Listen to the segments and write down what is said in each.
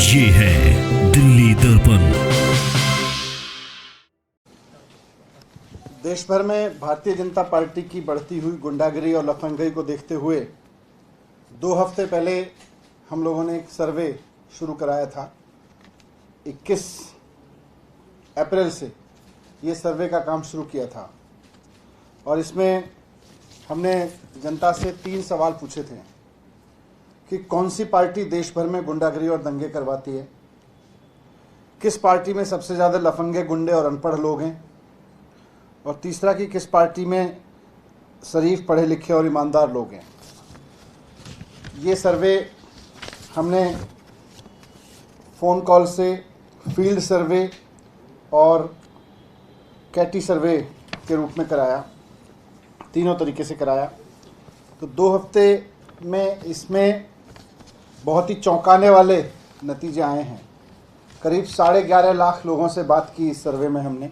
ये है दिल्ली दर्पण। देश भर में भारतीय जनता पार्टी की बढ़ती हुई गुंडागिरी और लफंगई को देखते हुए 2 हफ्ते पहले हम लोगों ने एक सर्वे शुरू कराया था। 21 अप्रैल से ये सर्वे का काम शुरू किया था और इसमें हमने जनता से 3 सवाल पूछे थे कि कौन सी पार्टी देश भर में गुंडागिरी और दंगे करवाती है, किस पार्टी में सबसे ज़्यादा लफंगे, गुंडे और अनपढ़ लोग हैं, और तीसरा कि किस पार्टी में शरीफ, पढ़े लिखे और ईमानदार लोग हैं। ये सर्वे हमने फ़ोन कॉल से, फील्ड सर्वे और कैटी सर्वे के रूप में कराया, तीनों तरीके से कराया। तो 2 हफ्ते में इसमें बहुत ही चौंकाने वाले नतीजे आए हैं। करीब 11.5 लाख लोगों से बात की इस सर्वे में हमने,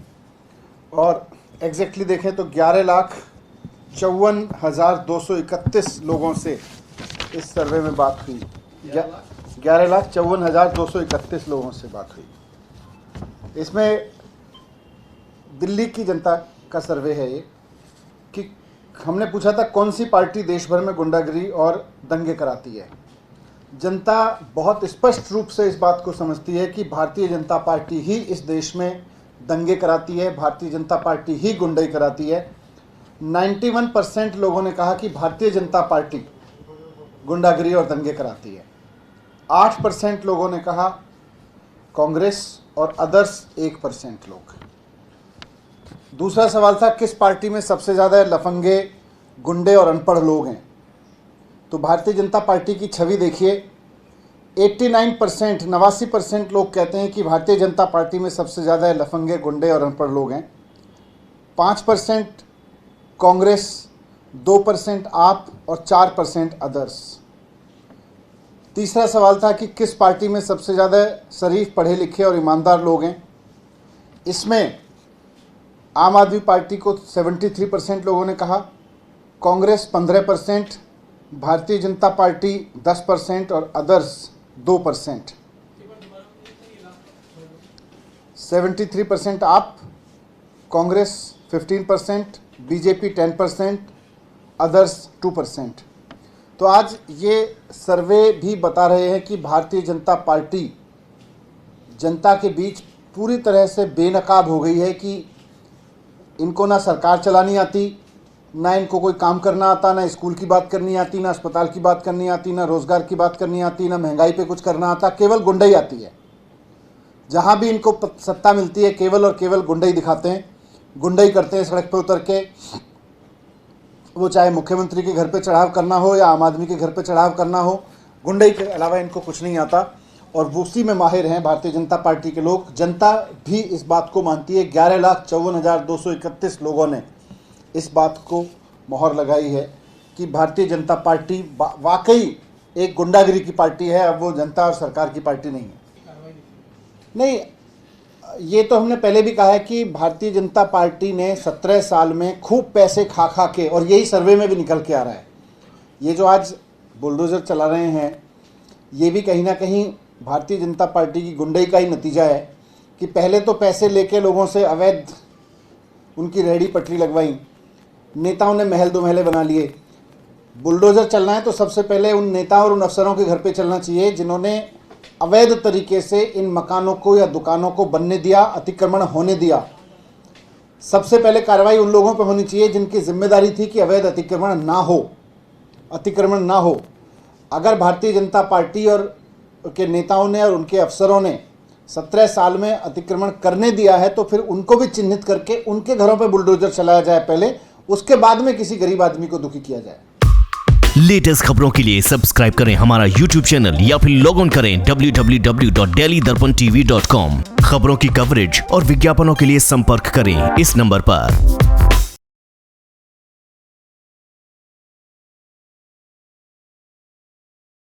और एग्जैक्टली देखें तो 11,54,231 लोगों से इस सर्वे में बात हुई। 11,54,231 लोगों से बात हुई। इसमें दिल्ली की जनता का सर्वे है ये, कि हमने पूछा था कौन सी पार्टी देश भर में गुंडागिरी और दंगे कराती है। जनता बहुत स्पष्ट रूप से इस बात को समझती है कि भारतीय जनता पार्टी ही इस देश में दंगे कराती है, भारतीय जनता पार्टी ही गुंडाई कराती है। 91% लोगों ने कहा कि भारतीय जनता पार्टी गुंडागिरी और दंगे कराती है। 8% लोगों ने कहा कांग्रेस, और अदर्स 1% लोग। दूसरा सवाल था किस पार्टी में सबसे ज़्यादा लफंगे, गुंडे और अनपढ़ लोग हैं। तो भारतीय जनता पार्टी की छवि देखिए, 89% लोग कहते हैं कि भारतीय जनता पार्टी में सबसे ज़्यादा लफंगे, गुंडे और अनपढ़ लोग हैं। 5% कांग्रेस, 2% आप और 4% अदर्स। तीसरा सवाल था कि किस पार्टी में सबसे ज़्यादा शरीफ, पढ़े लिखे और ईमानदार लोग हैं। इसमें आम आदमी पार्टी को 73% लोगों ने कहा, कांग्रेस 15%, भारतीय जनता पार्टी 10% और अदर्स 2%। 73% आप, कांग्रेस 15%, बीजेपी 10%, अदर्स 2%। तो आज ये सर्वे भी बता रहे हैं कि भारतीय जनता पार्टी जनता के बीच पूरी तरह से बेनकाब हो गई है कि इनको ना सरकार चलानी आती, ना इनको कोई काम करना आता, ना स्कूल की बात करनी आती, ना अस्पताल की बात करनी आती, ना रोज़गार की बात करनी आती, ना महंगाई पे कुछ करना आता, केवल गुंडाई आती है। जहाँ भी इनको सत्ता मिलती है केवल और केवल गुंडाई दिखाते हैं, गुंडाई करते हैं। सड़क पे उतर के वो चाहे मुख्यमंत्री के घर पे चढ़ाव करना हो या आम आदमी के घर पे चढ़ाव करना हो, गुंडाई के अलावा इनको कुछ नहीं आता, और उसी में माहिर हैं भारतीय जनता पार्टी के लोग। जनता भी इस बात को मानती है। 11,54,231 लोगों ने इस बात को मोहर लगाई है कि भारतीय जनता पार्टी वाकई एक गुंडागिरी की पार्टी है। अब वो जनता और सरकार की पार्टी नहीं है। नहीं, ये तो हमने पहले भी कहा है कि भारतीय जनता पार्टी ने 17 साल में खूब पैसे खा खा के, और यही सर्वे में भी निकल के आ रहा है, ये जो आज बुलडोज़र चला रहे हैं, ये भी कहीं ना कहीं भारतीय जनता पार्टी की गुंडाई का ही नतीजा है कि पहले तो पैसे लेके लोगों से अवैध उनकी रेहड़ी पटरी लगवाई, नेताओं ने महल 2 महले बना लिए। बुलडोज़र चलना है तो सबसे पहले उन नेताओं और उन अफसरों के घर पे चलना चाहिए जिन्होंने अवैध तरीके से इन मकानों को या दुकानों को बनने दिया, अतिक्रमण होने दिया। सबसे पहले कार्रवाई उन लोगों पर होनी चाहिए जिनकी जिम्मेदारी थी कि अवैध अतिक्रमण ना हो। अगर भारतीय जनता पार्टी और के नेताओं ने और उनके अफसरों ने 17 साल में अतिक्रमण करने दिया है तो फिर उनको भी चिन्हित करके उनके घरों पर बुलडोजर चलाया जाए पहले, उसके बाद में किसी गरीब आदमी को दुखी किया जाए। लेटेस्ट खबरों के लिए सब्सक्राइब करें हमारा YouTube चैनल या फिर लॉग ऑन करें www.delhidarpantv.com। खबरों की कवरेज और विज्ञापनों के लिए संपर्क करें इस नंबर पर।